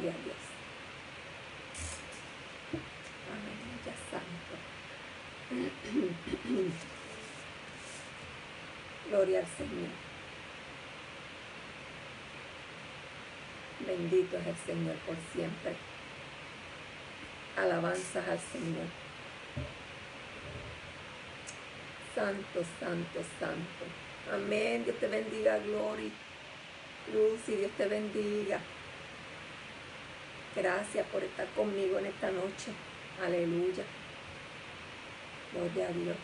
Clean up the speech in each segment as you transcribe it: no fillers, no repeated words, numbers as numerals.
Gloria a Dios. Aleluya, santo. Gloria al Señor. Bendito es el Señor por siempre. Alabanzas al Señor. Santo, santo, santo. Amén. Dios te bendiga, Gloria. Lucy, Dios te bendiga. Gracias por estar conmigo en esta noche. Aleluya. Gloria a Dios.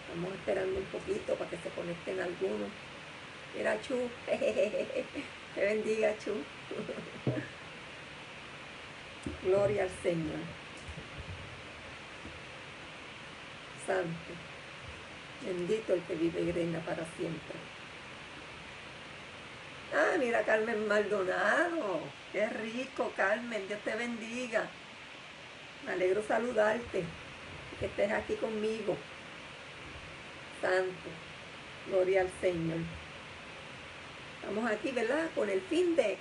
Estamos esperando un poquito para que se conecten algunos. Mira, Chu. Te bendiga, Chu. Gloria al Señor. Santo. Bendito el que vive y reina para siempre. Ah, mira, Carmen Maldonado. Qué rico, Carmen. Dios te bendiga. Me alegro saludarte. Que estés aquí conmigo. Santo. Gloria al Señor. Estamos aquí, ¿verdad? Con el fin de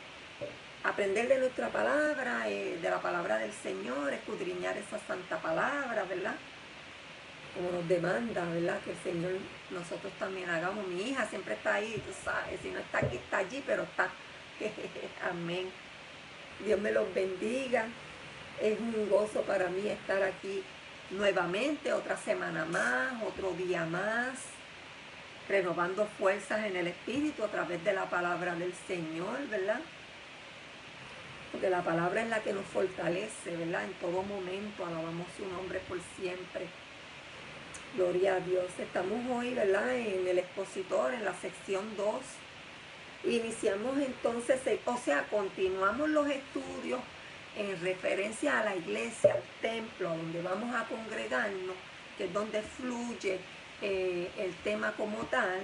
aprender de nuestra palabra, de la palabra del Señor, escudriñar esa santa palabra, ¿verdad? Como nos demanda, ¿verdad? Que el Señor nosotros también hagamos. Mi hija siempre está ahí, tú sabes, si no está aquí, está allí, pero está. Amén. Dios me los bendiga. Es un gozo para mí estar aquí nuevamente, otra semana más, otro día más, renovando fuerzas en el Espíritu a través de la palabra del Señor, ¿verdad? Porque la palabra es la que nos fortalece, ¿verdad? En todo momento, alabamos su nombre por siempre. Gloria a Dios. Estamos hoy, ¿verdad? En el expositor, en la sección 2. Iniciamos entonces, continuamos los estudios en referencia a la iglesia, al templo, a donde vamos a congregarnos, que es donde fluye el tema como tal.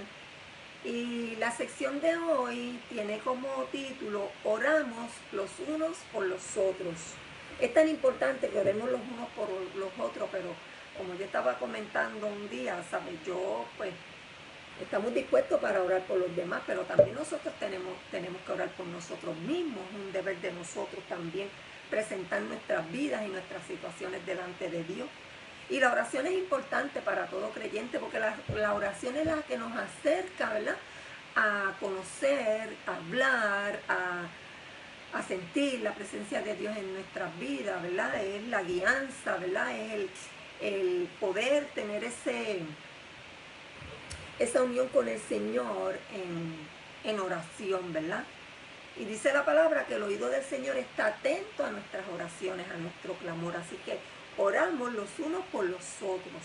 Y la sección de hoy tiene como título, oramos los unos por los otros. Es tan importante que oremos los unos por los otros, pero como yo estaba comentando un día, ¿sabes? Yo, pues, estamos dispuestos para orar por los demás, pero también nosotros tenemos que orar por nosotros mismos. Es un deber de nosotros también presentar nuestras vidas y nuestras situaciones delante de Dios. Y la oración es importante para todo creyente, porque la oración es la que nos acerca, ¿verdad?, a conocer, a hablar, a sentir la presencia de Dios en nuestras vidas, ¿verdad? Es la guianza, ¿verdad? Es el poder tener esa unión con el Señor en oración, ¿verdad? Y dice la palabra que el oído del Señor está atento a nuestras oraciones, a nuestro clamor. Así que oramos los unos por los otros.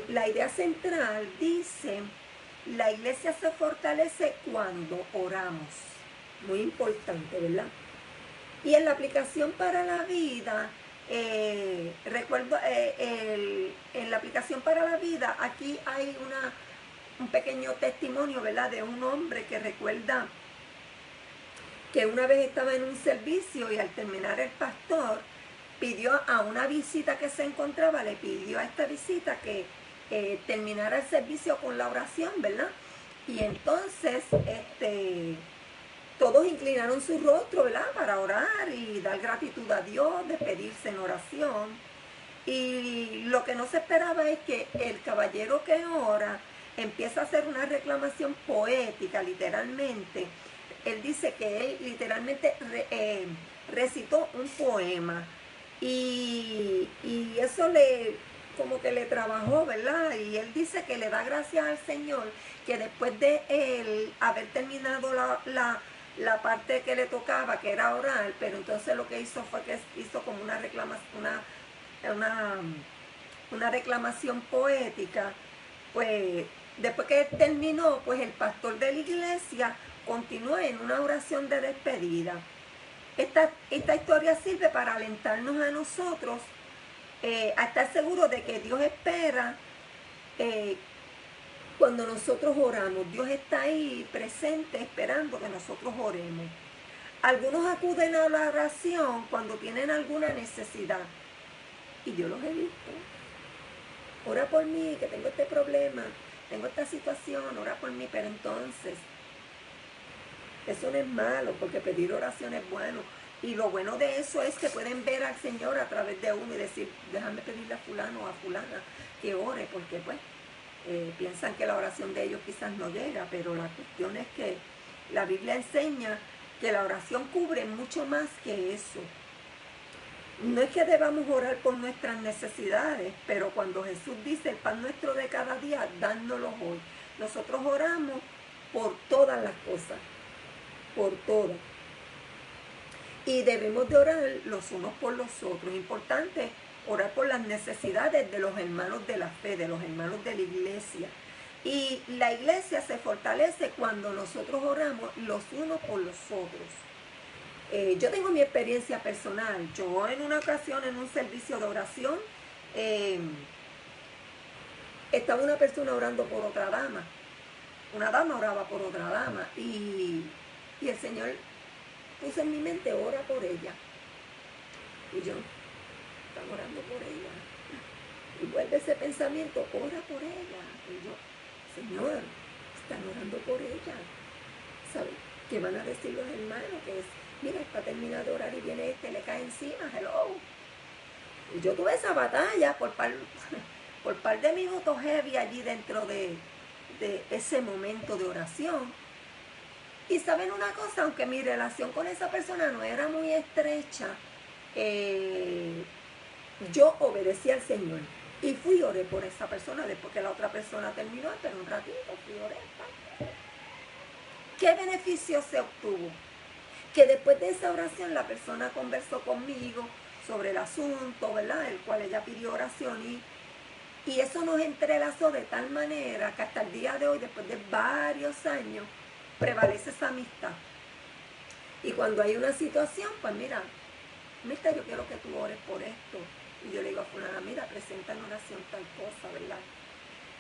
La idea central dice, la iglesia se fortalece cuando oramos. Muy importante, ¿verdad? Y en la aplicación para la vida, recuerdo, en la aplicación para la vida, aquí hay un pequeño testimonio, ¿verdad?, de un hombre que recuerda que una vez estaba en un servicio y al terminar el pastor pidió a una visita que se encontraba, le pidió a esta visita que terminara el servicio con la oración, ¿verdad? Y entonces todos inclinaron su rostro, ¿verdad?, para orar y dar gratitud a Dios, despedirse en oración. Y lo que no se esperaba es que el caballero que ora empieza a hacer una reclamación poética, literalmente. Él dice que él literalmente recitó un poema y eso como que le trabajó, ¿verdad? Y él dice que le da gracias al Señor que después de él haber terminado la parte que le tocaba, que era orar, pero entonces lo que hizo fue que hizo como una reclamación poética. Pues después que terminó, pues el pastor de la iglesia continuó en una oración de despedida. Esta historia sirve para alentarnos a nosotros a estar seguros de que Dios espera cuando nosotros oramos. Dios está ahí presente esperando que nosotros oremos. Algunos acuden a la oración cuando tienen alguna necesidad. Y yo los he visto. Ora por mí, que tengo este problema, tengo esta situación, ora por mí. Pero entonces, Eso no es malo, porque pedir oración es bueno. Y lo bueno de eso es que pueden ver al Señor a través de uno y decir, déjame pedirle a fulano o a fulana que ore, porque pues piensan que la oración de ellos quizás no llega, pero la cuestión es que la Biblia enseña que la oración cubre mucho más que eso. No es que debamos orar por nuestras necesidades, pero cuando Jesús dice el pan nuestro de cada día, dándolo hoy, nosotros oramos por todas las cosas, por todas. Y debemos de orar los unos por los otros. Importante orar por las necesidades de los hermanos de la fe, de los hermanos de la iglesia. Y la iglesia se fortalece cuando nosotros oramos los unos por los otros. Yo tengo mi experiencia personal. Yo en una ocasión en un servicio de oración estaba una persona orando por otra dama. Una dama oraba por otra dama y el Señor puso en mi mente, ora por ella. Y yo, están orando por ella. Y vuelve ese pensamiento, ora por ella. Y yo, Señor, están orando por ella. ¿Sabes? ¿Qué van a decir los hermanos? Que es, mira, está terminado de orar y viene este, le cae encima, hello. Y yo tuve esa batalla por par de minutos heavy allí dentro de ese momento de oración. Y saben una cosa, aunque mi relación con esa persona no era muy estrecha, yo obedecí al Señor. Y fui y oré por esa persona después que la otra persona terminó, pero un ratito fui y oré. ¿Qué beneficio se obtuvo? Que después de esa oración la persona conversó conmigo sobre el asunto, ¿verdad? El cual ella pidió oración y eso nos entrelazó de tal manera que hasta el día de hoy, después de varios años, prevalece esa amistad. Y cuando hay una situación, pues mira, yo quiero que tú ores por esto. Y yo le digo a fulana, mira, presenta en oración tal cosa, ¿verdad?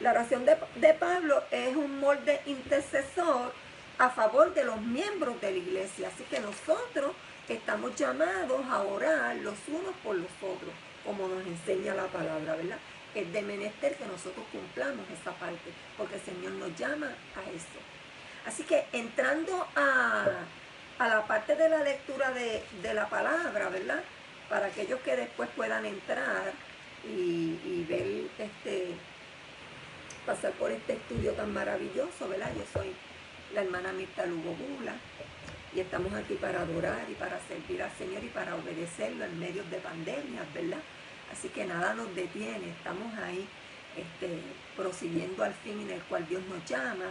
La oración de Pablo es un molde intercesor a favor de los miembros de la iglesia. Así que nosotros estamos llamados a orar los unos por los otros, como nos enseña la palabra, ¿verdad? Es de menester que nosotros cumplamos esa parte, porque el Señor nos llama a eso. Así que entrando a la parte de la lectura de la palabra, ¿verdad? Para aquellos que después puedan entrar y ver pasar por este estudio tan maravilloso, ¿verdad? Yo soy la hermana Mirta Lugo Bula y estamos aquí para adorar y para servir al Señor y para obedecerlo en medio de pandemias, ¿verdad? Así que nada nos detiene, estamos ahí prosiguiendo al fin en el cual Dios nos llama.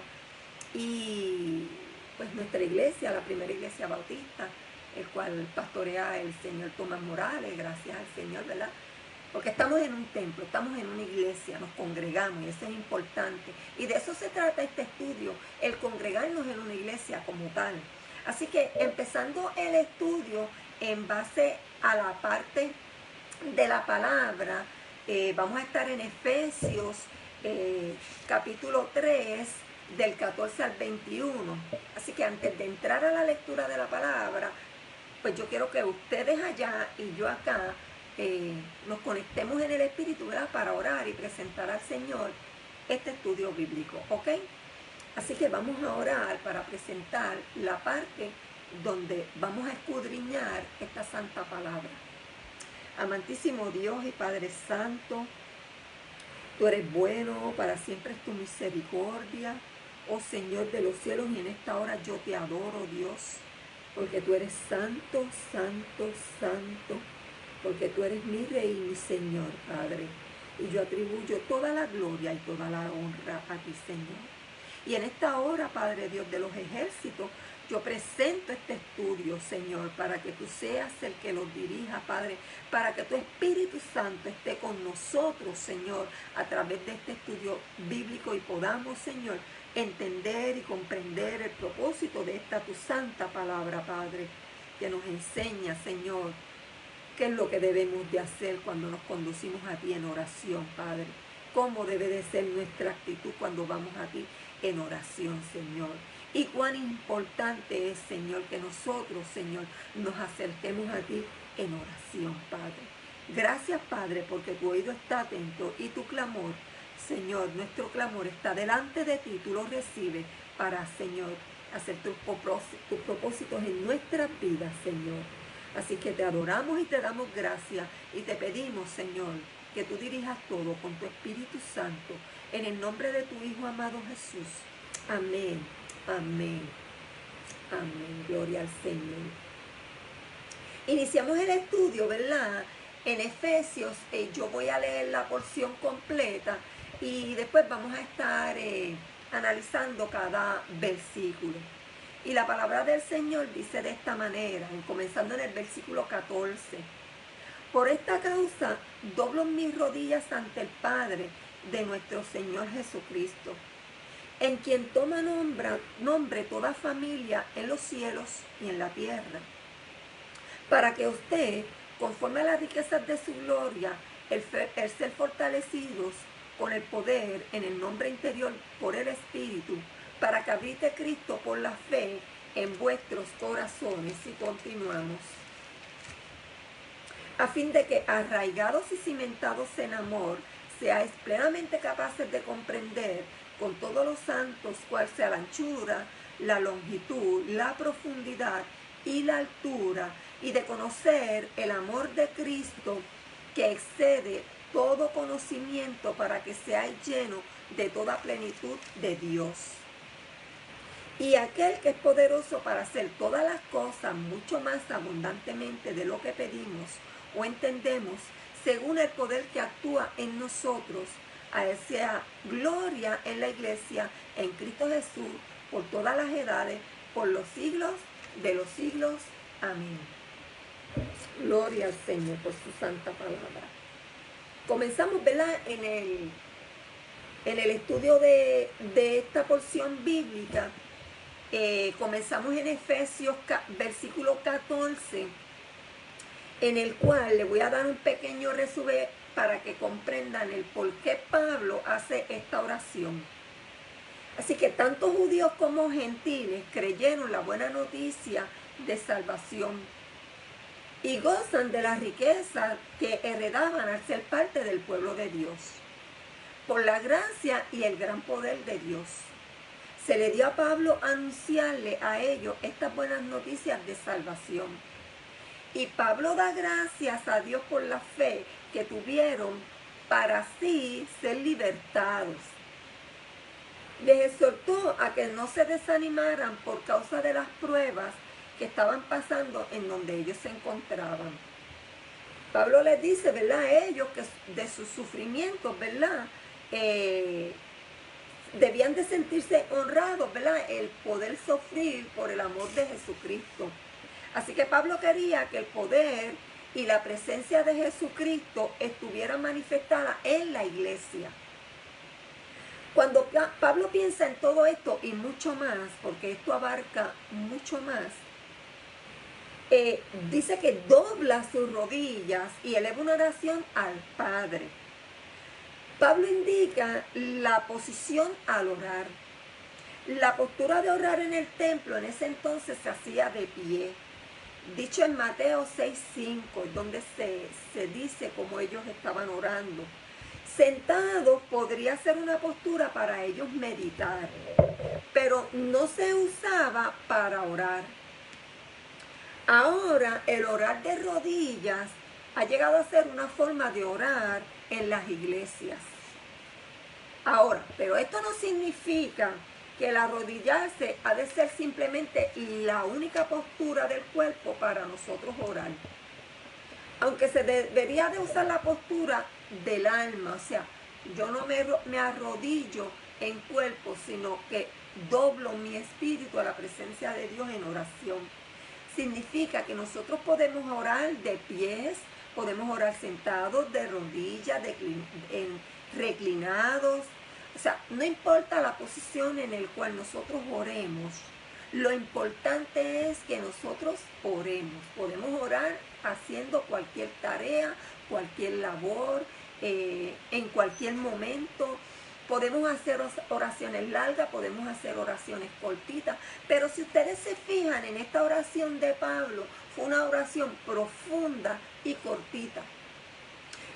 Y pues nuestra iglesia, la primera iglesia bautista, el cual pastorea el señor Tomás Morales, gracias al Señor, ¿verdad? Porque estamos en un templo, estamos en una iglesia, nos congregamos y eso es importante. Y de eso se trata este estudio, el congregarnos en una iglesia como tal. Así que empezando el estudio en base a la parte de la palabra, vamos a estar en Efesios capítulo 3, del 14 al 21. Así que antes de entrar a la lectura de la palabra, pues yo quiero que ustedes allá y yo acá nos conectemos en el Espíritu, ¿verdad? Para orar y presentar al Señor este estudio bíblico, ¿ok? Así que vamos a orar para presentar la parte donde vamos a escudriñar esta santa palabra. Amantísimo Dios y Padre Santo, tú eres bueno, para siempre es tu misericordia. Oh Señor de los cielos, y en esta hora yo te adoro, Dios, porque tú eres santo, santo, santo, porque tú eres mi Rey y mi Señor, Padre. Y yo atribuyo toda la gloria y toda la honra a ti, Señor. Y en esta hora, Padre Dios de los ejércitos, yo presento este estudio, Señor, para que tú seas el que los dirija, Padre, para que tu Espíritu Santo esté con nosotros, Señor, a través de este estudio bíblico y podamos, Señor, entender y comprender el propósito de esta tu santa palabra, Padre, que nos enseña, Señor, qué es lo que debemos de hacer cuando nos conducimos a ti en oración, Padre. Cómo debe de ser nuestra actitud cuando vamos a ti en oración, Señor. Y cuán importante es, Señor, que nosotros, Señor, nos acerquemos a ti en oración, Padre. Gracias, Padre, porque tu oído está atento y tu clamor, Señor, nuestro clamor está delante de ti, tú lo recibes para, Señor, hacer tus propósitos en nuestras vidas, Señor. Así que te adoramos y te damos gracias y te pedimos, Señor, que tú dirijas todo con tu Espíritu Santo, en el nombre de tu Hijo amado Jesús. Amén, amén, amén. Gloria al Señor. Iniciamos el estudio, ¿verdad? En Efesios, yo voy a leer la porción completa y después vamos a estar analizando cada versículo. Y la palabra del Señor dice de esta manera, comenzando en el versículo 14. Por esta causa doblo mis rodillas ante el Padre de nuestro Señor Jesucristo, en quien toma nombre toda familia en los cielos y en la tierra, para que usted, conforme a las riquezas de su gloria, el ser fortalecidos con el poder en el nombre interior por el Espíritu, para que habite Cristo por la fe en vuestros corazones. Y continuamos. A fin de que, arraigados y cimentados en amor, seáis plenamente capaces de comprender con todos los santos cuál sea la anchura, la longitud, la profundidad y la altura, y de conocer el amor de Cristo que excede todo conocimiento, para que seáis llenos de toda plenitud de Dios. Y aquel que es poderoso para hacer todas las cosas mucho más abundantemente de lo que pedimos o entendemos, según el poder que actúa en nosotros, a él sea gloria en la iglesia, en Cristo Jesús, por todas las edades, por los siglos de los siglos. Amén. Gloria al Señor por su santa palabra. Comenzamos, ¿verdad?, en el estudio de esta porción bíblica. Comenzamos en Efesios versículo 14, en el cual le voy a dar un pequeño resumen para que comprendan el por qué Pablo hace esta oración. Así que tanto judíos como gentiles creyeron la buena noticia de salvación y gozan de la riqueza que heredaban al ser parte del pueblo de Dios. Por la gracia y el gran poder de Dios, se le dio a Pablo anunciarle a ellos estas buenas noticias de salvación. Y Pablo da gracias a Dios por la fe que tuvieron para así ser libertados. Les exhortó a que no se desanimaran por causa de las pruebas que estaban pasando en donde ellos se encontraban. Pablo les dice, ¿verdad?, a ellos que de sus sufrimientos, ¿verdad?, debían de sentirse honrados, ¿verdad?, el poder sufrir por el amor de Jesucristo. Así que Pablo quería que el poder y la presencia de Jesucristo estuviera manifestada en la iglesia. Cuando Pablo piensa en todo esto y mucho más, porque esto abarca mucho más, dice que dobla sus rodillas y eleva una oración al Padre. Pablo indica la posición al orar. La postura de orar en el templo en ese entonces se hacía de pie. Dicho en Mateo 6:5, donde se dice cómo ellos estaban orando. Sentados podría ser una postura para ellos meditar, pero no se usaba para orar. Ahora el orar de rodillas ha llegado a ser una forma de orar en las iglesias. Ahora, pero esto no significa que el arrodillarse ha de ser simplemente la única postura del cuerpo para nosotros orar. Aunque se debería de usar la postura del alma, o sea, yo no me arrodillo en cuerpo, sino que doblo mi espíritu a la presencia de Dios en oración. Significa que nosotros podemos orar de pies, podemos orar sentados, de rodillas, reclinados. O sea, no importa la posición en la cual nosotros oremos, lo importante es que nosotros oremos. Podemos orar haciendo cualquier tarea, cualquier labor, en cualquier momento. Podemos hacer oraciones largas, podemos hacer oraciones cortitas, pero si ustedes se fijan en esta oración de Pablo, fue una oración profunda y cortita.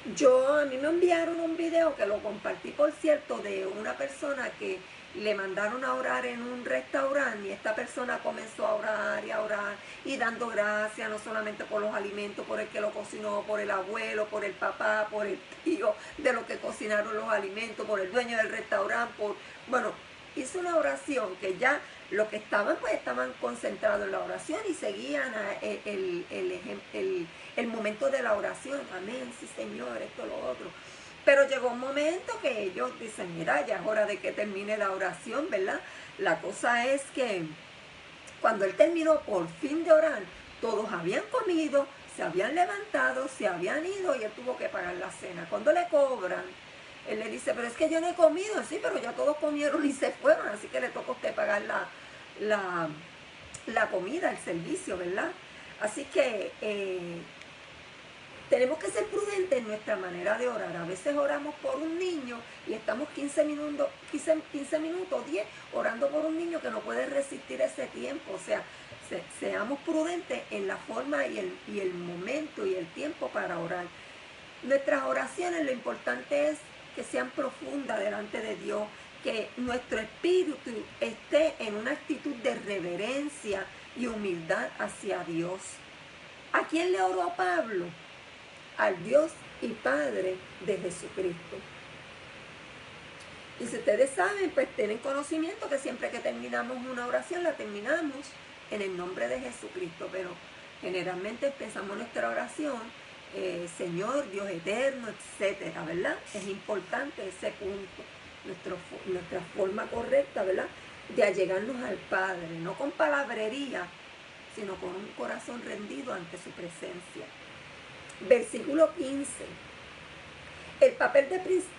A mí me enviaron un video que lo compartí, por cierto, de una persona que le mandaron a orar en un restaurante y esta persona comenzó a orar y a orar y dando gracias no solamente por los alimentos, por el que lo cocinó, por el abuelo, por el papá, por el tío de los que cocinaron los alimentos, por el dueño del restaurante, bueno, hizo una oración que ya los que estaban pues estaban concentrados en la oración y seguían el momento de la oración. Amén, sí Señor, esto, lo otro. Pero llegó un momento que ellos dicen, mira, ya es hora de que termine la oración, ¿verdad? La cosa es que cuando él terminó por fin de orar, todos habían comido, se habían levantado, se habían ido y él tuvo que pagar la cena. Cuando le cobran, él le dice, pero es que yo no he comido. Sí, pero ya todos comieron y se fueron, así que le toca a usted pagar la comida, el servicio, ¿verdad? Así que tenemos que ser prudentes en nuestra manera de orar. A veces oramos por un niño y estamos 15 minutos, 10, orando por un niño que no puede resistir ese tiempo. O sea, seamos prudentes en la forma y el momento y el tiempo para orar. Nuestras oraciones, lo importante es que sean profundas delante de Dios, que nuestro espíritu esté en una actitud de reverencia y humildad hacia Dios. ¿A quién le oró Pablo? Al Dios y Padre de Jesucristo. Y si ustedes saben, pues tienen conocimiento que siempre que terminamos una oración, la terminamos en el nombre de Jesucristo, pero generalmente empezamos nuestra oración, Señor, Dios eterno, etcétera, ¿verdad? Es importante ese punto, nuestra forma correcta, ¿verdad?, de allegarnos al Padre, no con palabrería, sino con un corazón rendido ante su presencia. Versículo 15. El papel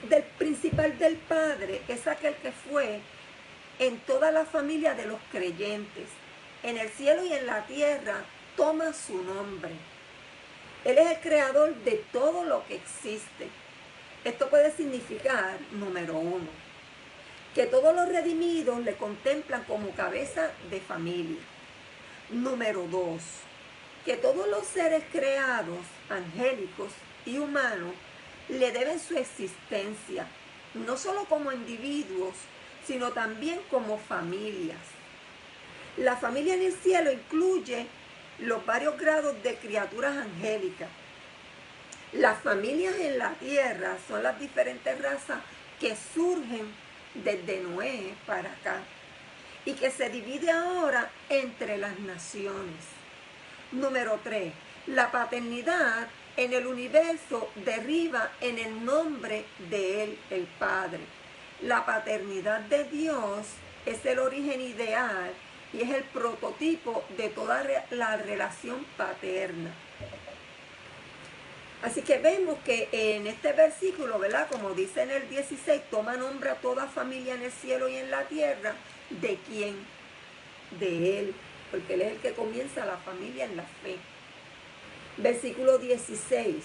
del principal del Padre es aquel que fue en toda la familia de los creyentes. En el cielo y en la tierra toma su nombre. Él es el creador de todo lo que existe. Esto puede significar, número 1, que todos los redimidos le contemplan como cabeza de familia. Número 2, que todos los seres creados, angélicos y humanos, le deben su existencia, no solo como individuos, sino también como familias. La familia en el cielo incluye los varios grados de criaturas angélicas. Las familias en la tierra son las diferentes razas que surgen desde Noé para acá y que se divide ahora entre las naciones. Número 3. La paternidad en el universo deriva en el nombre de Él, el Padre. La paternidad de Dios es el origen ideal y es el prototipo de toda la relación paterna. Así que vemos que en este versículo, ¿verdad?, como dice en el 16, toma nombre a toda familia en el cielo y en la tierra. ¿De quién? De Él, porque Él es el que comienza la familia en la fe. Versículo 16.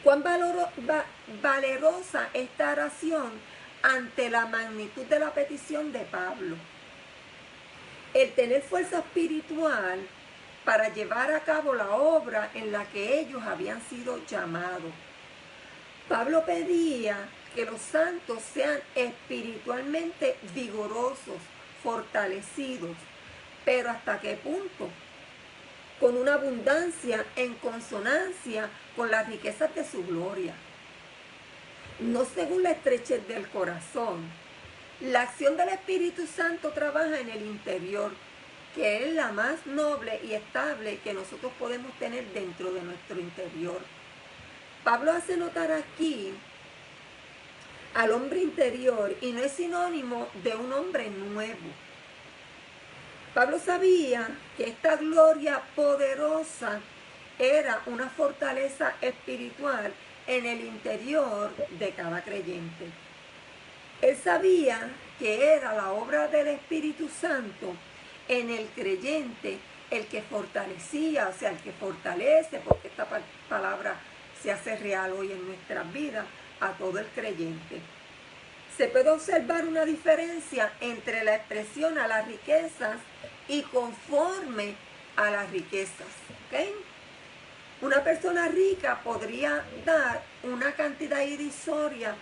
Cuán valerosa esta oración ante la magnitud de la petición de Pablo. El tener fuerza espiritual para llevar a cabo la obra en la que ellos habían sido llamados. Pablo pedía que los santos sean espiritualmente vigorosos, fortalecidos, pero ¿hasta qué punto? Con una abundancia en consonancia con las riquezas de su gloria. No según la estrechez del corazón. La acción del Espíritu Santo trabaja en el interior, que es la más noble y estable que nosotros podemos tener dentro de nuestro interior. Pablo hace notar aquí al hombre interior y no es sinónimo de un hombre nuevo. Pablo sabía que esta gloria poderosa era una fortaleza espiritual en el interior de cada creyente. Él sabía que era la obra del Espíritu Santo en el creyente el que fortalecía, o sea, el que fortalece, porque esta palabra se hace real hoy en nuestras vidas, a todo el creyente. Se puede observar una diferencia entre la expresión a las riquezas y conforme a las riquezas. ¿Okay? Una persona rica podría dar una cantidad irrisoria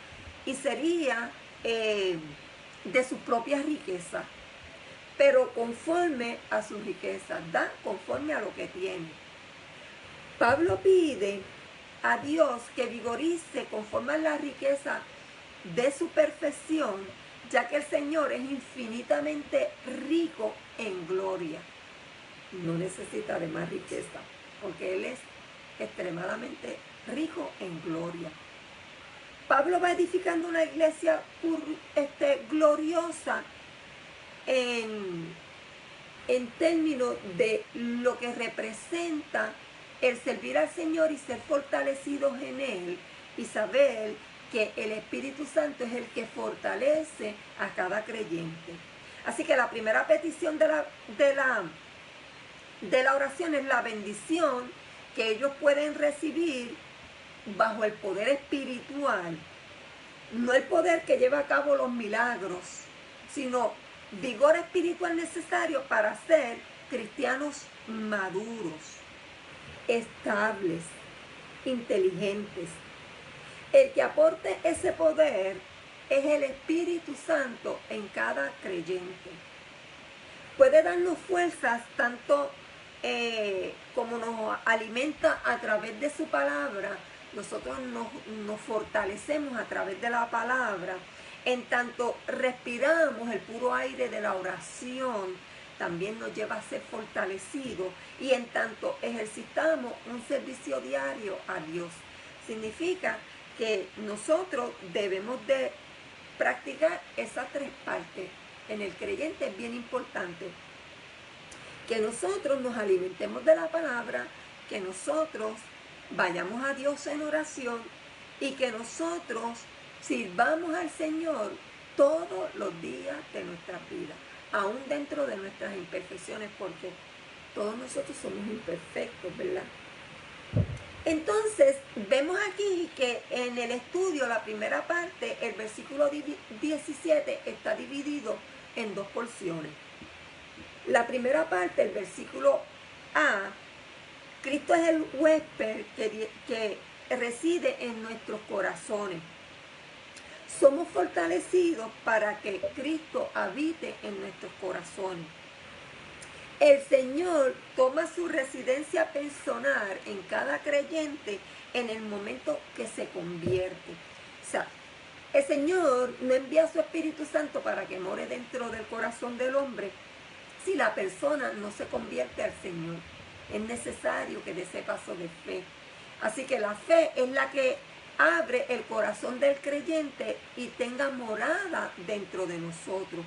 y sería de su propia riqueza, pero conforme a su riqueza, da conforme a lo que tiene. Pablo pide a Dios que vigorice conforme a la riqueza de su perfección, ya que el Señor es infinitamente rico en gloria. No necesita de más riqueza, porque Él es extremadamente rico en gloria. Pablo va edificando una iglesia gloriosa en términos de lo que representa el servir al Señor y ser fortalecidos en Él y saber que el Espíritu Santo es el que fortalece a cada creyente. Así que la primera petición de la oración es la bendición que ellos pueden recibir bajo el poder espiritual, no el poder que lleva a cabo los milagros, sino vigor espiritual necesario para ser cristianos maduros, estables, inteligentes. El que aporte ese poder es el Espíritu Santo en cada creyente. Puede darnos fuerzas tanto como nos alimenta a través de su palabra. Nosotros nos fortalecemos a través de la palabra. En tanto respiramos el puro aire de la oración, también nos lleva a ser fortalecidos. Y en tanto ejercitamos un servicio diario a Dios. Significa que nosotros debemos de practicar esas tres partes. En el creyente es bien importante que nosotros nos alimentemos de la palabra, que nosotros vayamos a Dios en oración y que nosotros sirvamos al Señor todos los días de nuestra vida, aún dentro de nuestras imperfecciones, porque todos nosotros somos imperfectos, ¿verdad? Entonces, vemos aquí que en el estudio, la primera parte, el versículo 17, está dividido en dos porciones. La primera parte, el versículo A, Cristo es el huésped que reside en nuestros corazones. Somos fortalecidos para que Cristo habite en nuestros corazones. El Señor toma su residencia personal en cada creyente en el momento que se convierte. O sea, el Señor no envía a su Espíritu Santo para que more dentro del corazón del hombre si la persona no se convierte al Señor. Es necesario que dé ese paso de fe. Así que la fe es la que abre el corazón del creyente y tenga morada dentro de nosotros.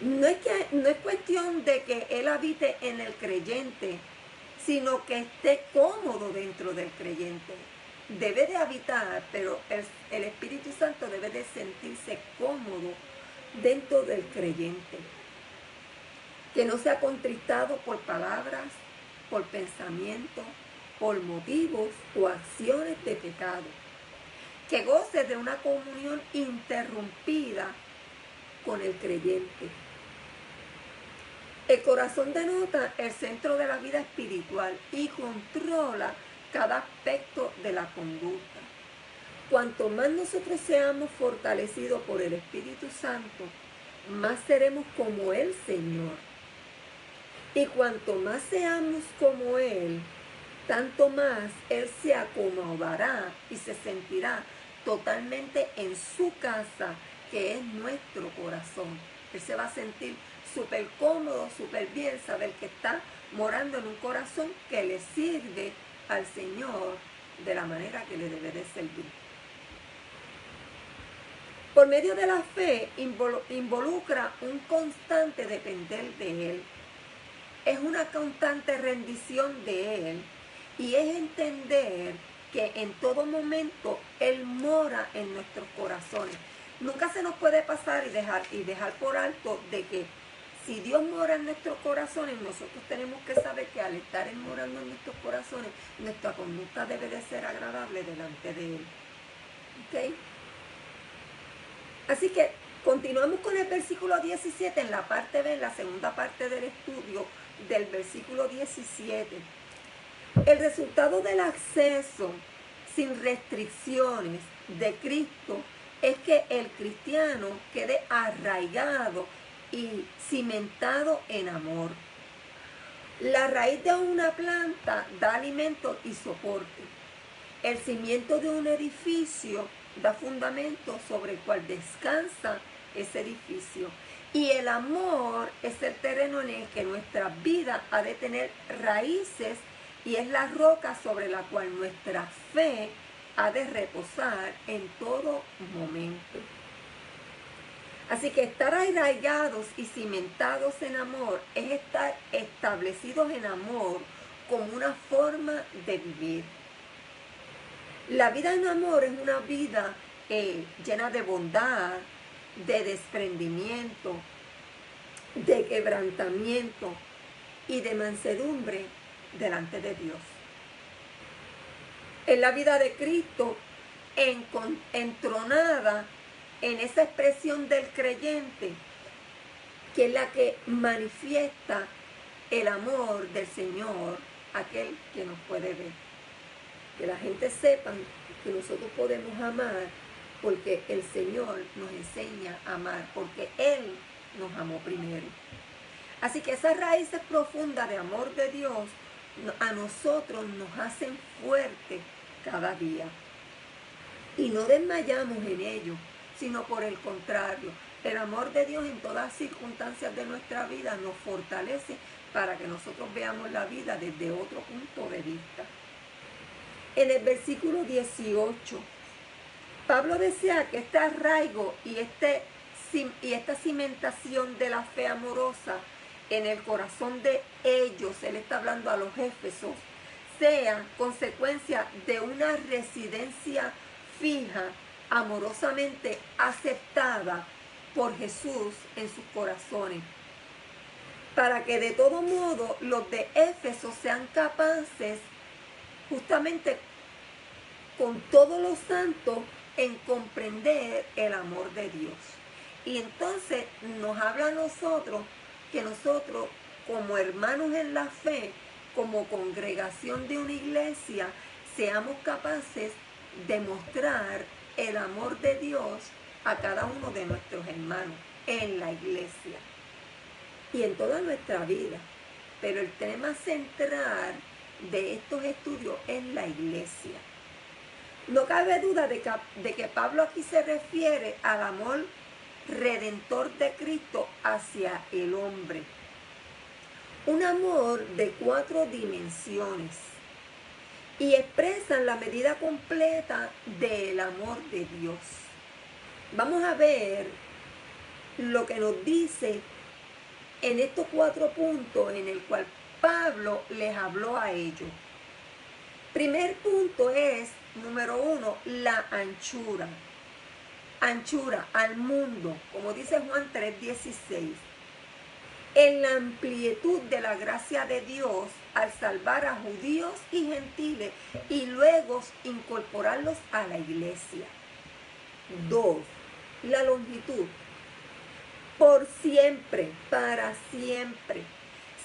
No es cuestión de que Él habite en el creyente, sino que esté cómodo dentro del creyente. Debe de habitar, pero el Espíritu Santo debe de sentirse cómodo dentro del creyente. Que no sea contristado por palabras, por pensamientos, por motivos o acciones de pecado. Que goce de una comunión interrumpida con el creyente. El corazón denota el centro de la vida espiritual y controla cada aspecto de la conducta. Cuanto más nosotros seamos fortalecidos por el Espíritu Santo, más seremos como el Señor. Y cuanto más seamos como Él, tanto más Él se acomodará y se sentirá totalmente en su casa, que es nuestro corazón. Él se va a sentir súper cómodo, súper bien, saber que está morando en un corazón que le sirve al Señor de la manera que le debe de servir. Por medio de la fe involucra un constante depender de Él. Es una constante rendición de Él y es entender que en todo momento Él mora en nuestros corazones. Nunca se nos puede pasar y dejar por alto de que si Dios mora en nuestros corazones, nosotros tenemos que saber que al estar Él morando en nuestros corazones, nuestra conducta debe de ser agradable delante de Él. ¿Ok? Así que continuamos con el versículo 17 en la parte B, en la segunda parte del estudio del versículo 17. El resultado del acceso sin restricciones de Cristo es que el cristiano quede arraigado y cimentado en amor. La raíz de una planta da alimento y soporte. El cimiento de un edificio da fundamento sobre el cual descansa ese edificio. Y el amor es el terreno en el que nuestra vida ha de tener raíces y es la roca sobre la cual nuestra fe ha de reposar en todo momento. Así que estar arraigados y cimentados en amor es estar establecidos en amor como una forma de vivir. La vida en amor es una vida llena de bondad, de desprendimiento, de quebrantamiento y de mansedumbre delante de Dios. Es la vida de Cristo entronada en esa expresión del creyente, que es la que manifiesta el amor del Señor, aquel que nos puede ver. Que la gente sepa que nosotros podemos amar porque el Señor nos enseña a amar, porque Él nos amó primero. Así que esas raíces profundas de amor de Dios a nosotros nos hacen fuertes cada día. Y no desmayamos en ello, sino por el contrario, el amor de Dios en todas las circunstancias de nuestra vida nos fortalece para que nosotros veamos la vida desde otro punto de vista. En el versículo 18, Pablo decía que este arraigo y esta cimentación de la fe amorosa en el corazón de ellos, él está hablando a los éfesos, sea consecuencia de una residencia fija, amorosamente aceptada por Jesús en sus corazones, para que de todo modo los de Éfeso sean capaces justamente con todos los santos en comprender el amor de Dios. Y entonces nos habla a nosotros que nosotros como hermanos en la fe, como congregación de una iglesia, seamos capaces de mostrar el amor de Dios a cada uno de nuestros hermanos en la iglesia y en toda nuestra vida. Pero el tema central de estos estudios es la iglesia. No cabe duda de que Pablo aquí se refiere al amor redentor de Cristo hacia el hombre. Un amor de 4 dimensiones y expresan la medida completa del amor de Dios. Vamos a ver lo que nos dice en estos 4 puntos en el cual Pablo les habló a ellos. Primer punto es, número 1, la anchura. Anchura al mundo, como dice Juan 3:16. En la amplitud de la gracia de Dios al salvar a judíos y gentiles y luego incorporarlos a la iglesia. 2. La longitud. Por siempre, para siempre.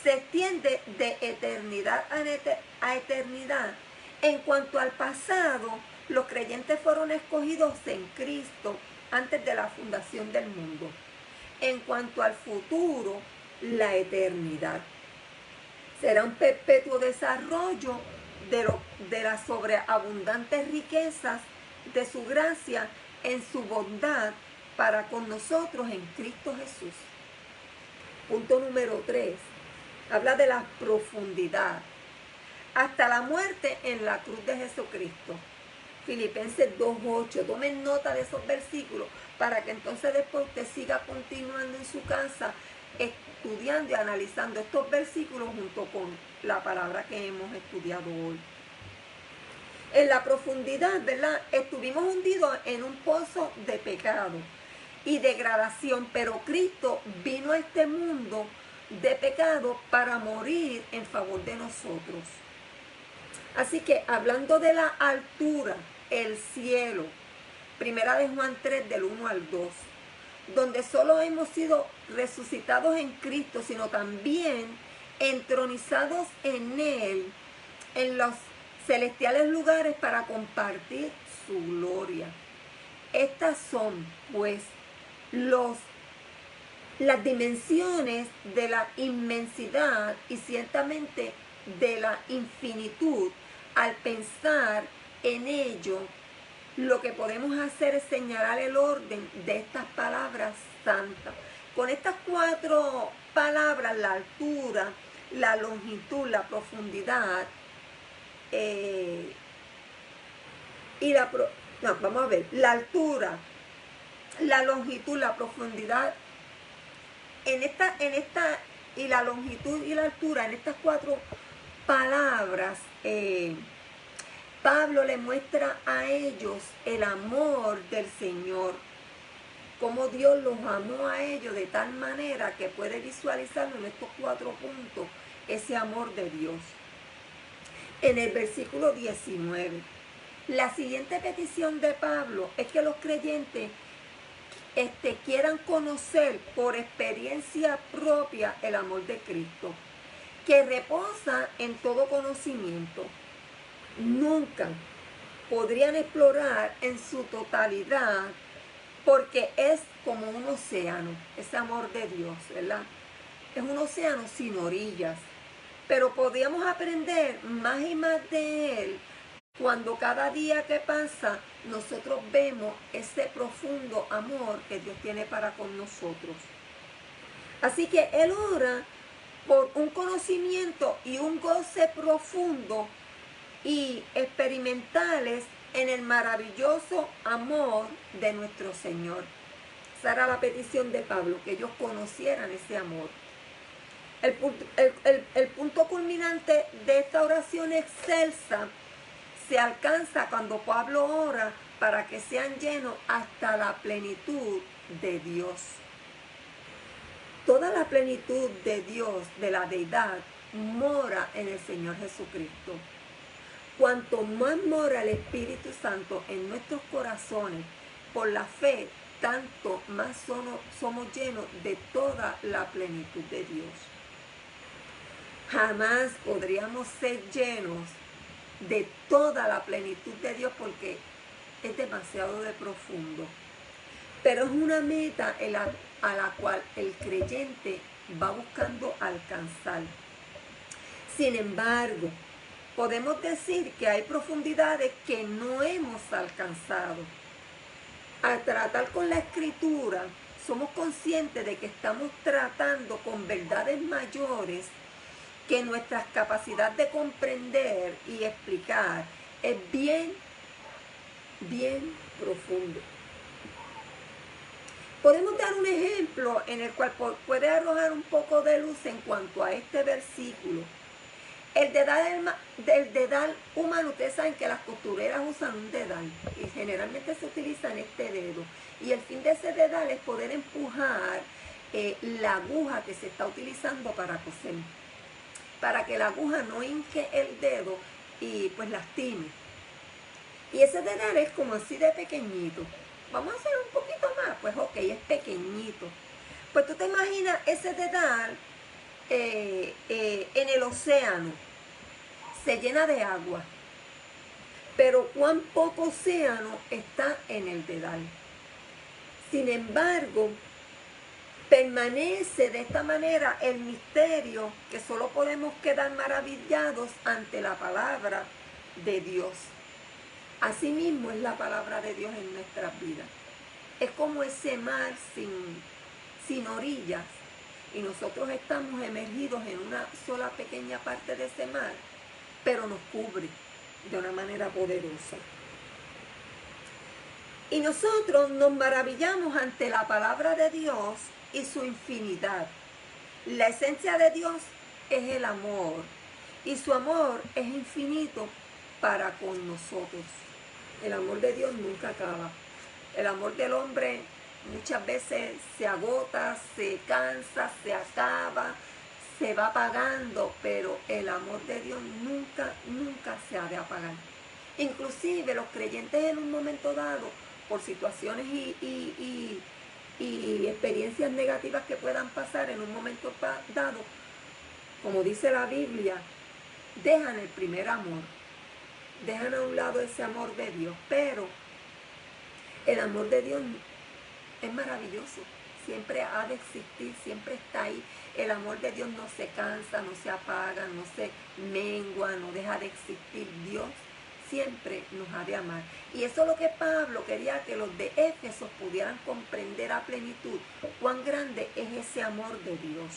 Se extiende de eternidad a eternidad. En cuanto al pasado, los creyentes fueron escogidos en Cristo antes de la fundación del mundo. En cuanto al futuro, la eternidad. Será un perpetuo desarrollo de las sobreabundantes riquezas de su gracia en su bondad para con nosotros en Cristo Jesús. Punto número 3. Habla de la profundidad. Hasta la muerte en la cruz de Jesucristo. Filipenses 2:8. Tomen nota de esos versículos para que entonces después usted siga continuando en su casa estudiando y analizando estos versículos junto con la palabra que hemos estudiado hoy. En la profundidad, ¿verdad? Estuvimos hundidos en un pozo de pecado y degradación, pero Cristo vino a este mundo de pecado para morir en favor de nosotros. Así que hablando de la altura, el cielo, primera de Juan 3 del 1 al 2, donde solo hemos sido resucitados en Cristo, sino también entronizados en Él en los celestiales lugares para compartir su gloria. Estas son, pues, las dimensiones de la inmensidad y ciertamente de la infinitud. Al pensar en ello, lo que podemos hacer es señalar el orden de estas palabras santas. Con estas 4 palabras, la altura, la longitud, la profundidad, vamos a ver, la altura, la longitud, la profundidad, y la longitud y la altura, en estas 4 palabras, Pablo le muestra a ellos el amor del Señor, cómo Dios los amó a ellos de tal manera que puede visualizar en estos 4 puntos ese amor de Dios. En el versículo 19, la siguiente petición de Pablo es que los creyentes quieran conocer por experiencia propia el amor de Cristo, que reposa en todo conocimiento. Nunca podrían explorar en su totalidad, porque es como un océano, ese amor de Dios, ¿verdad? Es un océano sin orillas, pero podríamos aprender más y más de Él cuando cada día que pasa nosotros vemos ese profundo amor que Dios tiene para con nosotros. Así que Él ora por un conocimiento y un goce profundo y experimentales en el maravilloso amor de nuestro Señor. Esa era la petición de Pablo, que ellos conocieran ese amor. El punto culminante de esta oración excelsa se alcanza cuando Pablo ora para que sean llenos hasta la plenitud de Dios. Toda la plenitud de Dios, de la deidad, mora en el Señor Jesucristo. Cuanto más mora el Espíritu Santo en nuestros corazones por la fe, tanto más somos llenos de toda la plenitud de Dios. Jamás podríamos ser llenos de toda la plenitud de Dios porque es demasiado de profundo. Pero es una meta a la cual el creyente va buscando alcanzar. Sin embargo, podemos decir que hay profundidades que no hemos alcanzado. Al tratar con la Escritura, somos conscientes de que estamos tratando con verdades mayores que nuestra capacidad de comprender y explicar es bien profundo. Podemos dar un ejemplo en el cual puede arrojar un poco de luz en cuanto a este versículo. El dedal humano, ustedes saben que las costureras usan un dedal y generalmente se utiliza en este dedo. Y el fin de ese dedal es poder empujar la aguja que se está utilizando para coser, para que la aguja no hinque el dedo y pues lastime. Y ese dedal es como así de pequeñito. Vamos a hacer un poquito más, pues ok, es pequeñito. Pues tú te imaginas ese dedal en el océano, se llena de agua, pero cuán poco océano está en el dedal. Sin embargo, permanece de esta manera el misterio que solo podemos quedar maravillados ante la palabra de Dios. Asimismo es la palabra de Dios en nuestras vidas. Es como ese mar sin orillas y nosotros estamos emergidos en una sola pequeña parte de ese mar, pero nos cubre de una manera poderosa. Y nosotros nos maravillamos ante la palabra de Dios y su infinidad. La esencia de Dios es el amor y su amor es infinito para con nosotros. El amor de Dios nunca acaba. El amor del hombre muchas veces se agota, se cansa, se acaba, se va apagando, pero el amor de Dios nunca se ha de apagar. Inclusive los creyentes en un momento dado, por situaciones y experiencias negativas que puedan pasar en un momento dado, como dice la Biblia, dejan el primer amor, dejan a un lado ese amor de Dios, pero el amor de Dios es maravilloso, siempre ha de existir, siempre está ahí. El amor de Dios no se cansa, no se apaga, no se mengua, no deja de existir. Dios siempre nos ha de amar. Y eso es lo que Pablo quería que los de Éfeso pudieran comprender a plenitud, cuán grande es ese amor de Dios.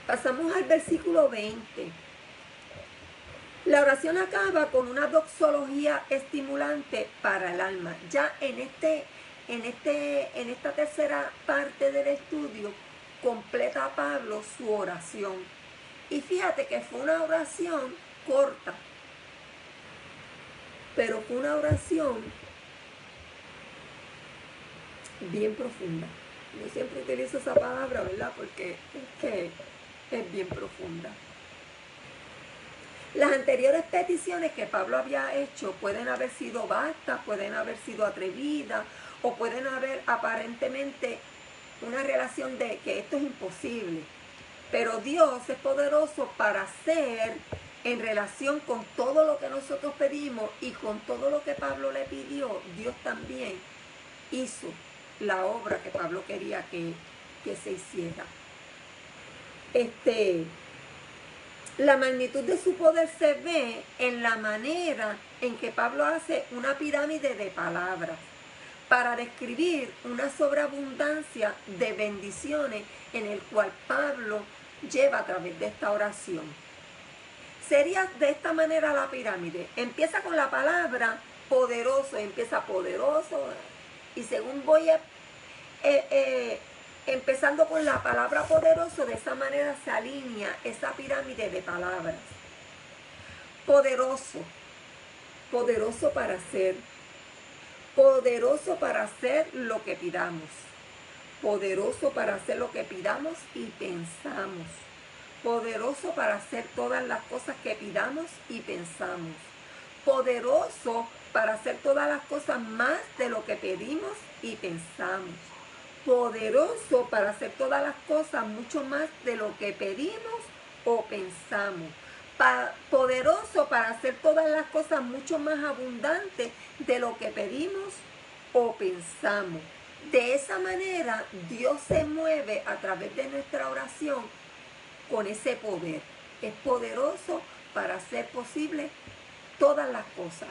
Pasamos al versículo 20. La oración acaba con una doxología estimulante para el alma. Ya en esta tercera parte del estudio completa Pablo su oración. Y fíjate que fue una oración corta, pero fue una oración bien profunda. Yo siempre utilizo esa palabra, ¿verdad? Porque es que es bien profunda. Las anteriores peticiones que Pablo había hecho pueden haber sido vastas, pueden haber sido atrevidas, o pueden haber aparentemente una relación de que esto es imposible. Pero Dios es poderoso para hacer en relación con todo lo que nosotros pedimos y con todo lo que Pablo le pidió. Dios también hizo la obra que Pablo quería que se hiciera. La magnitud de su poder se ve en la manera en que Pablo hace una pirámide de palabras para describir una sobreabundancia de bendiciones en el cual Pablo lleva a través de esta oración. Sería de esta manera la pirámide. Empieza con la palabra poderoso, empieza poderoso, y según voy empezando con la palabra poderoso, de esa manera se alinea esa pirámide de palabras. Poderoso, poderoso para hacer, poderoso para hacer lo que pidamos, poderoso para hacer lo que pidamos y pensamos, poderoso para hacer todas las cosas que pidamos y pensamos, poderoso para hacer todas las cosas más de lo que pedimos y pensamos, poderoso para hacer todas las cosas mucho más de lo que pedimos o pensamos, poderoso para hacer todas las cosas mucho más abundantes de lo que pedimos o pensamos. De esa manera Dios se mueve a través de nuestra oración con ese poder. Es poderoso para hacer posible todas las cosas.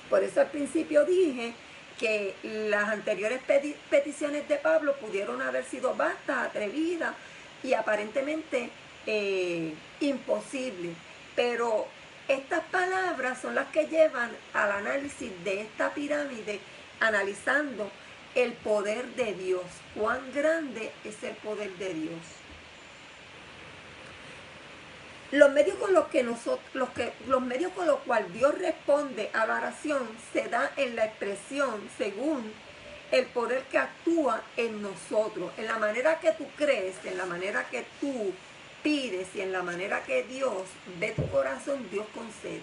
Por eso al principio dije que las anteriores peticiones de Pablo pudieron haber sido vastas, atrevidas y aparentemente imposibles. Pero estas palabras son las que llevan al análisis de esta pirámide, analizando el poder de Dios. Cuán grande es el poder de Dios. Los medios con los cuales Dios responde a la oración se da en la expresión según el poder que actúa en nosotros, en la manera que tú crees, en la manera que tú pides y en la manera que Dios ve tu corazón, Dios concede.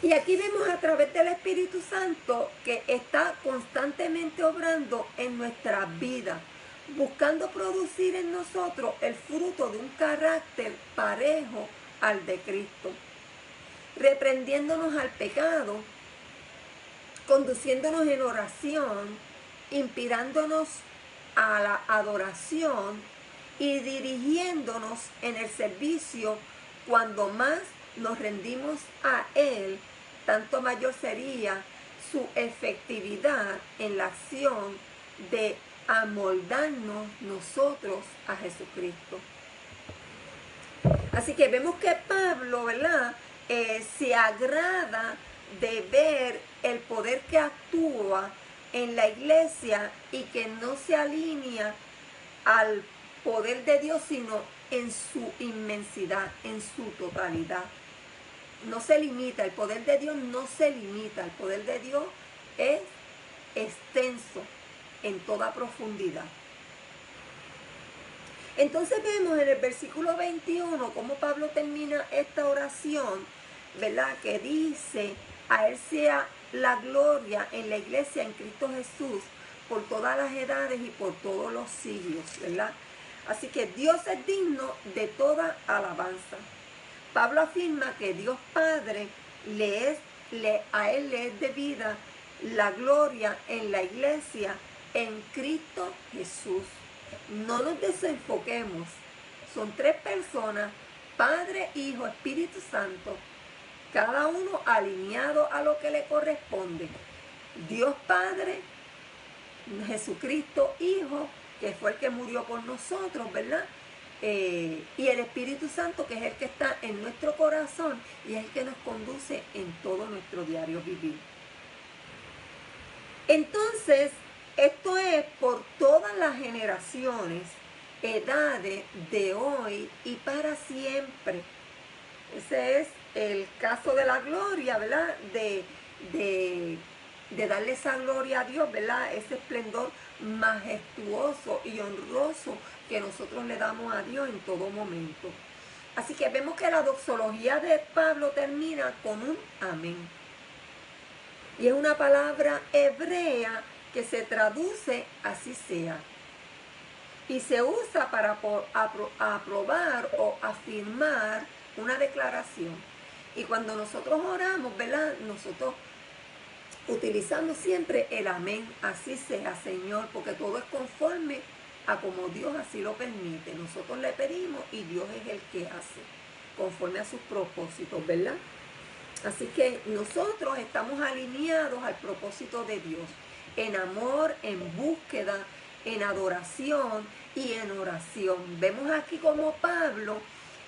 Y aquí vemos a través del Espíritu Santo que está constantemente obrando en nuestras vidas, buscando producir en nosotros el fruto de un carácter parejo al de Cristo, reprendiéndonos al pecado, conduciéndonos en oración, inspirándonos a la adoración y dirigiéndonos en el servicio. Cuando más nos rendimos a Él, tanto mayor sería su efectividad en la acción de amoldarnos nosotros a Jesucristo. Así que vemos que Pablo, ¿verdad?, se agrada de ver el poder que actúa en la iglesia y que no se alinea al poder de Dios, sino en su inmensidad, en su totalidad. No se limita, el poder de Dios no se limita, el poder de Dios es extenso en toda profundidad. Entonces vemos en el versículo 21 cómo Pablo termina esta oración, ¿verdad?, que dice: a Él sea la gloria en la iglesia en Cristo Jesús por todas las edades y por todos los siglos, ¿verdad? Así que Dios es digno de toda alabanza. Pablo afirma que Dios Padre a Él le es debida la gloria en la iglesia en Cristo Jesús. No nos desenfoquemos. Son tres personas, Padre, Hijo, Espíritu Santo, cada uno alineado a lo que le corresponde. Dios Padre, Jesucristo Hijo, que fue el que murió por nosotros, ¿verdad? Y el Espíritu Santo, que es el que está en nuestro corazón y es el que nos conduce en todo nuestro diario vivir. Entonces, esto es por todas las generaciones, edades de hoy y para siempre. Ese es el caso de la gloria, ¿verdad? De darle esa gloria a Dios, ¿verdad? Ese esplendor majestuoso y honroso que nosotros le damos a Dios en todo momento. Así que vemos que la doxología de Pablo termina con un amén. Y es una palabra hebrea que se traduce así sea. Y se usa para aprobar o afirmar una declaración. Y cuando nosotros oramos, ¿verdad? Nosotros utilizamos siempre el amén, así sea, Señor, porque todo es conforme a como Dios así lo permite. Nosotros le pedimos y Dios es el que hace, conforme a sus propósitos, ¿verdad? Así que nosotros estamos alineados al propósito de Dios, en amor, en búsqueda, en adoración y en oración. Vemos aquí como Pablo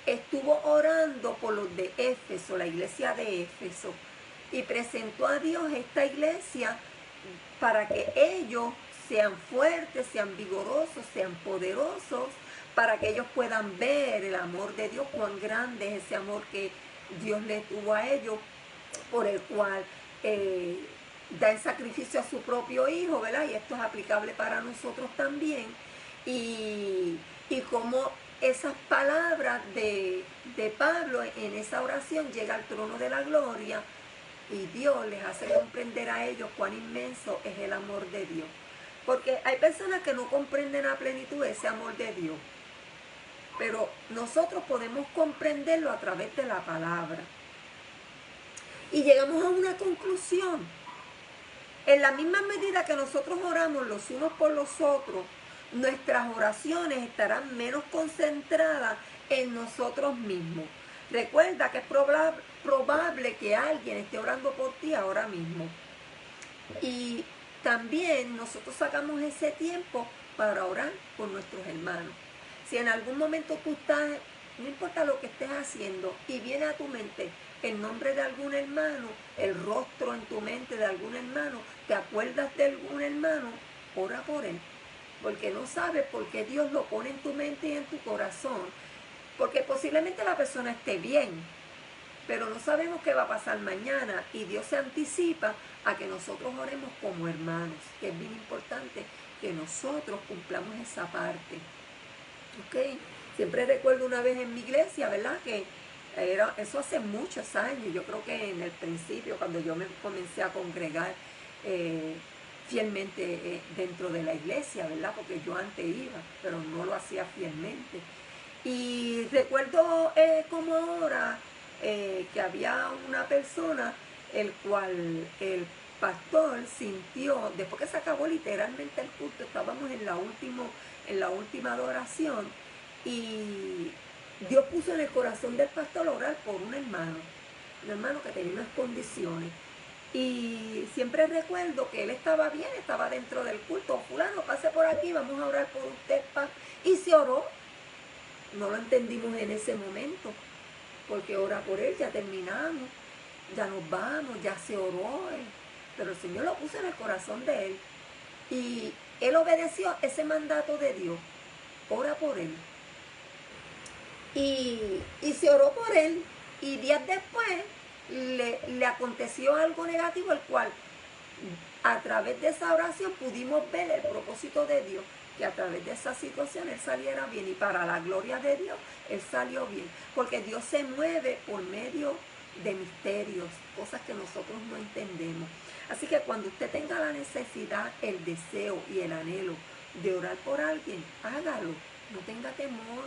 estuvo orando por los de Éfeso, la iglesia de Éfeso, y presentó a Dios esta iglesia para que ellos sean fuertes, sean vigorosos, sean poderosos, para que ellos puedan ver el amor de Dios, cuán grande es ese amor que Dios le tuvo a ellos, por el cual da en sacrificio a su propio Hijo, ¿verdad? Y esto es aplicable para nosotros también. Y como esas palabras de Pablo en esa oración llega al trono de la gloria y Dios les hace comprender a ellos cuán inmenso es el amor de Dios. Porque hay personas que no comprenden a plenitud ese amor de Dios, pero nosotros podemos comprenderlo a través de la palabra. Y llegamos a una conclusión. En la misma medida que nosotros oramos los unos por los otros, nuestras oraciones estarán menos concentradas en nosotros mismos. Recuerda que es probable que alguien esté orando por ti ahora mismo. Y también nosotros sacamos ese tiempo para orar por nuestros hermanos. Si en algún momento tú estás, no importa lo que estés haciendo, y viene a tu mente el nombre de algún hermano, el rostro en tu mente de algún hermano, te acuerdas de algún hermano, ora por él. Porque no sabes por qué Dios lo pone en tu mente y en tu corazón. Porque posiblemente la persona esté bien, pero no sabemos qué va a pasar mañana. Y Dios se anticipa a que nosotros oremos como hermanos, que es bien importante que nosotros cumplamos esa parte. ¿Ok? Siempre recuerdo una vez en mi iglesia, ¿verdad? Que eso hace muchos años. Yo creo que en el principio, cuando yo me comencé a congregar fielmente dentro de la iglesia, ¿verdad? Porque yo antes iba, pero no lo hacía fielmente. Y recuerdo como ahora que había una persona el cual el pastor sintió, después que se acabó literalmente el culto, estábamos en la última adoración, y Dios puso en el corazón del pastor orar por un hermano que tenía unas condiciones. Y siempre recuerdo que él estaba bien, estaba dentro del culto. Fulano, pase por aquí, vamos a orar por usted, y se oró. No lo entendimos en ese momento, porque ora por él, ya terminamos, ya nos vamos, ya se oró, pero el Señor lo puso en el corazón de él, y él obedeció ese mandato de Dios, ora por él, y se oró por él, y días después le aconteció algo negativo, el cual a través de esa oración pudimos ver el propósito de Dios, que a través de esa situación él saliera bien, y para la gloria de Dios él salió bien, porque Dios se mueve por medio de misterios, cosas que nosotros no entendemos. Así que cuando usted tenga la necesidad, el deseo y el anhelo de orar por alguien, hágalo, no tenga temor,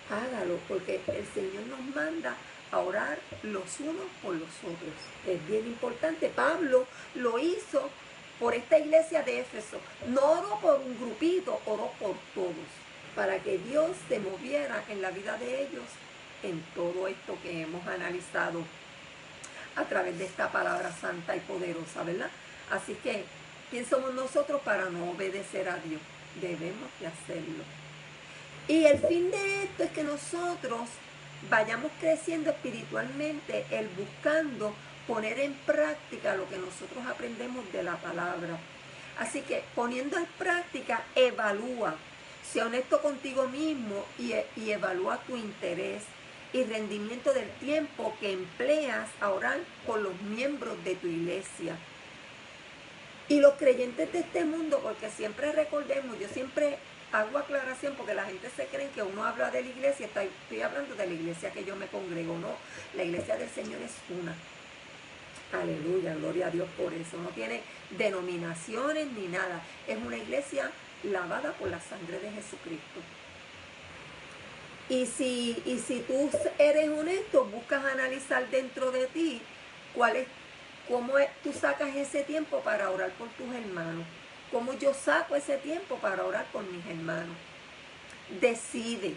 hágalo, porque el Señor nos manda a orar los unos por los otros. Es bien importante. Pablo lo hizo por esta iglesia de Éfeso. No oró por un grupito, oró por todos, para que Dios se moviera en la vida de ellos en todo esto que hemos analizado a través de esta palabra santa y poderosa, ¿verdad? Así que, ¿quién somos nosotros para no obedecer a Dios? Debemos de hacerlo. Y el fin de esto es que nosotros vayamos creciendo espiritualmente, el buscando poner en práctica lo que nosotros aprendemos de la palabra. Así que poniendo en práctica, evalúa, sé honesto contigo mismo y evalúa tu interés y rendimiento del tiempo que empleas a orar por los miembros de tu iglesia. Y los creyentes de este mundo, porque siempre recordemos, yo siempre hago aclaración porque la gente se cree que uno habla de la iglesia, estoy hablando de la iglesia que yo me congrego, no, la iglesia del Señor es una. Aleluya, gloria a Dios por eso, no tiene denominaciones ni nada, es una iglesia lavada por la sangre de Jesucristo. Y si tú eres honesto, buscas analizar dentro de ti cómo tú sacas ese tiempo para orar por tus hermanos. ¿Cómo yo saco ese tiempo para orar por mis hermanos? Decide.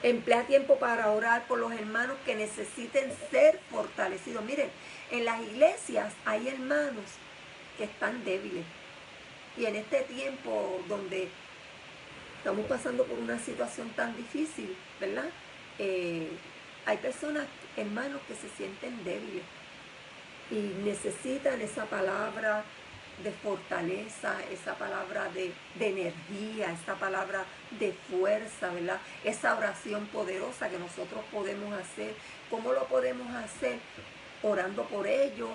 Emplea tiempo para orar por los hermanos que necesiten ser fortalecidos. Miren, en las iglesias hay hermanos que están débiles. Y en este tiempo donde estamos pasando por una situación tan difícil, ¿verdad? Hay personas, hermanos, que se sienten débiles y necesitan esa palabra de fortaleza, esa palabra de energía, esa palabra de fuerza, ¿verdad? Esa oración poderosa que nosotros podemos hacer. ¿Cómo lo podemos hacer? Orando por ellos,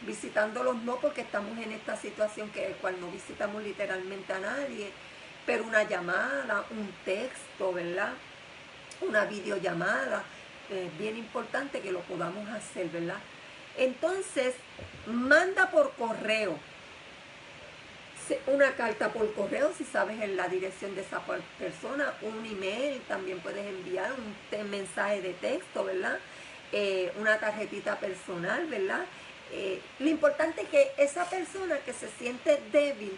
visitándolos, no porque estamos en esta situación que el cual no visitamos literalmente a nadie, pero una llamada, un texto, ¿verdad? Una videollamada, bien importante que lo podamos hacer, ¿verdad? Entonces, manda por correo, una carta por correo, si sabes en la dirección de esa persona, un email, también puedes enviar un mensaje de texto, ¿verdad? Una tarjetita personal, ¿verdad? Lo importante es que esa persona que se siente débil,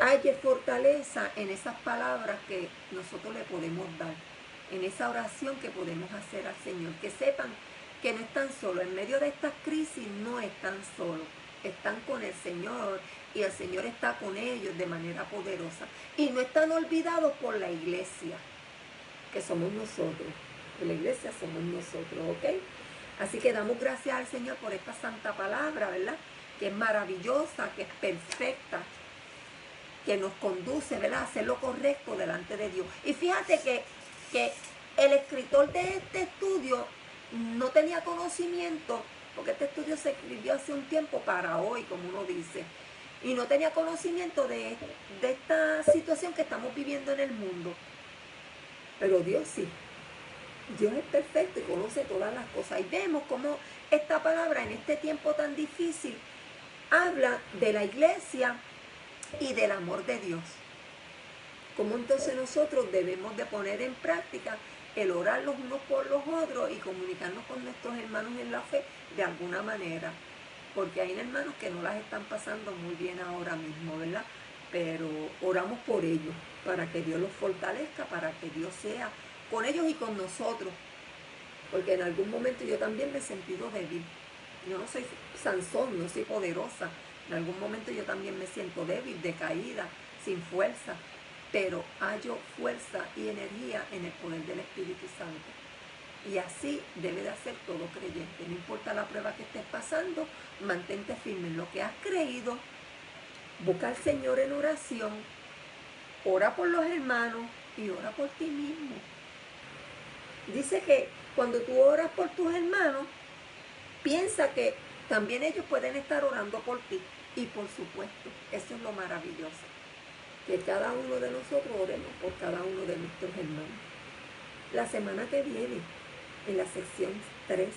haya fortaleza en esas palabras que nosotros le podemos dar, en esa oración que podemos hacer al Señor, que sepan que no están solos, en medio de estas crisis no están solos, están con el Señor y el Señor está con ellos de manera poderosa. Y no están olvidados por la iglesia, que somos nosotros, la iglesia somos nosotros, ¿ok? Así que damos gracias al Señor por esta santa palabra, ¿verdad? Que es maravillosa, que es perfecta, que nos conduce, ¿verdad?, a hacer lo correcto delante de Dios. Y fíjate que el escritor de este estudio no tenía conocimiento, porque este estudio se escribió hace un tiempo para hoy, como uno dice, y no tenía conocimiento de esta situación que estamos viviendo en el mundo. Pero Dios sí. Dios es perfecto y conoce todas las cosas. Y vemos cómo esta palabra en este tiempo tan difícil habla de la iglesia y del amor de Dios. Cómo entonces nosotros debemos de poner en práctica el orar los unos por los otros y comunicarnos con nuestros hermanos en la fe de alguna manera. Porque hay hermanos que no las están pasando muy bien ahora mismo, ¿verdad? Pero oramos por ellos, para que Dios los fortalezca, para que Dios sea con ellos y con nosotros. Porque en algún momento yo también me he sentido débil. Yo no soy Sansón, no soy poderosa. En algún momento yo también me siento débil, decaída, sin fuerza. Pero hallo fuerza y energía en el poder del Espíritu Santo. Y así debe de hacer todo creyente. No importa la prueba que estés pasando, mantente firme en lo que has creído. Busca al Señor en oración. Ora por los hermanos y ora por ti mismo. Dice que cuando tú oras por tus hermanos, piensa que también ellos pueden estar orando por ti. Y por supuesto, eso es lo maravilloso, que cada uno de nosotros oremos por cada uno de nuestros hermanos. La semana que viene, en la sección 3,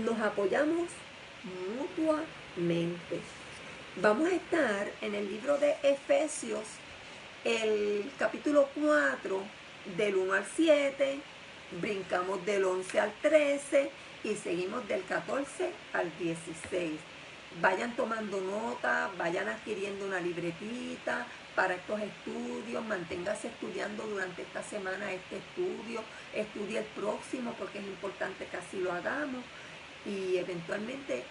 nos apoyamos mutuamente. Vamos a estar en el libro de Efesios, el capítulo 4 del 1 al 7, brincamos del 11 al 13 y seguimos del 14 al 16. Vayan tomando nota, vayan adquiriendo una libretita para estos estudios, manténgase estudiando durante esta semana este estudio, estudie el próximo porque es importante que así lo hagamos y eventualmente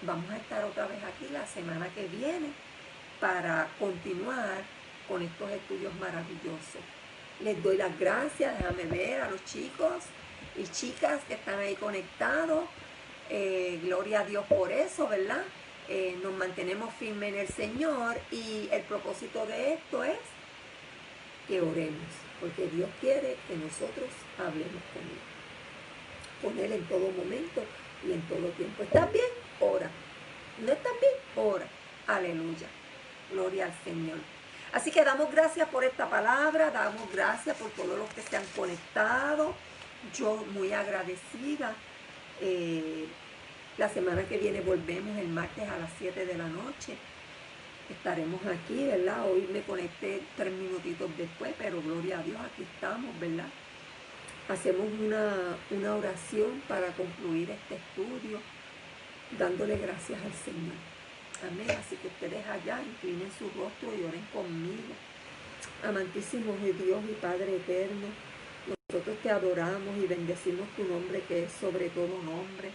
vamos a estar otra vez aquí la semana que viene para continuar con estos estudios maravillosos. Les doy las gracias, déjame ver a los chicos y chicas que están ahí conectados. Gloria a Dios por eso, ¿verdad? Nos mantenemos firmes en el Señor y el propósito de esto es que oremos, porque Dios quiere que nosotros hablemos con Él en todo momento y en todo tiempo. ¿Estás bien? Ora. ¿No estás bien? Ora. Aleluya. Gloria al Señor. Así que damos gracias por esta palabra, damos gracias por todos los que se han conectado. Yo muy agradecida. La semana que viene volvemos el martes a las 7 de la noche. Estaremos aquí, ¿verdad? Hoy me conecté 3 minutitos después, pero gloria a Dios, aquí estamos, ¿verdad? Hacemos una oración para concluir este estudio, dándole gracias al Señor. Amén. Así que ustedes allá inclinen su rostro y oren conmigo. Amantísimo Dios y Padre eterno, nosotros te adoramos y bendecimos tu nombre que es sobre todo nombre.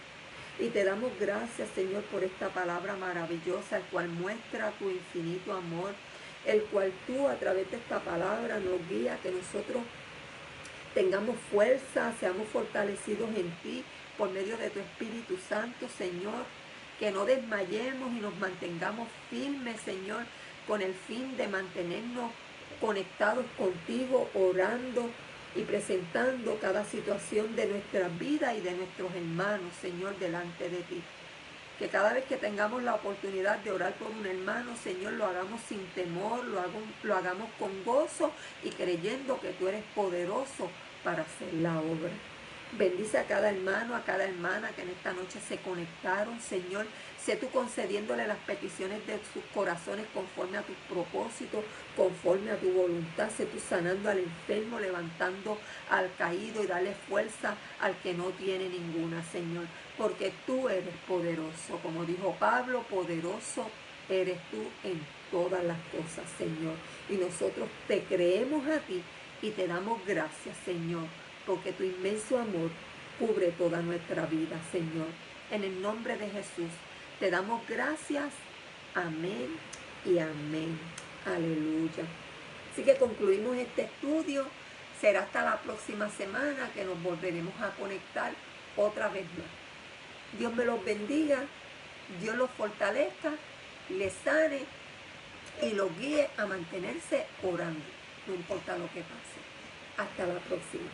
Y te damos gracias, Señor, por esta palabra maravillosa, el cual muestra tu infinito amor, el cual tú a través de esta palabra nos guía, que nosotros tengamos fuerza, seamos fortalecidos en ti por medio de tu Espíritu Santo, Señor, que no desmayemos y nos mantengamos firmes, Señor, con el fin de mantenernos conectados contigo, orando y presentando cada situación de nuestra vida y de nuestros hermanos, Señor, delante de ti. Que cada vez que tengamos la oportunidad de orar por un hermano, Señor, lo hagamos sin temor, lo hagamos con gozo y creyendo que tú eres poderoso para hacer la obra. Bendice a cada hermano, a cada hermana que en esta noche se conectaron, Señor. Sé tú concediéndole las peticiones de sus corazones conforme a tus propósitos, conforme a tu voluntad. Sé tú sanando al enfermo, levantando al caído y darle fuerza al que no tiene ninguna, Señor. Porque tú eres poderoso. Como dijo Pablo, poderoso eres tú en todas las cosas, Señor. Y nosotros te creemos a ti y te damos gracias, Señor, porque tu inmenso amor cubre toda nuestra vida, Señor. En el nombre de Jesús, te damos gracias. Amén y amén. Aleluya. Así que concluimos este estudio. Será hasta la próxima semana que nos volveremos a conectar otra vez más. Dios me los bendiga, Dios los fortalezca, les sane y los guíe a mantenerse orando, no importa lo que pase. Hasta la próxima.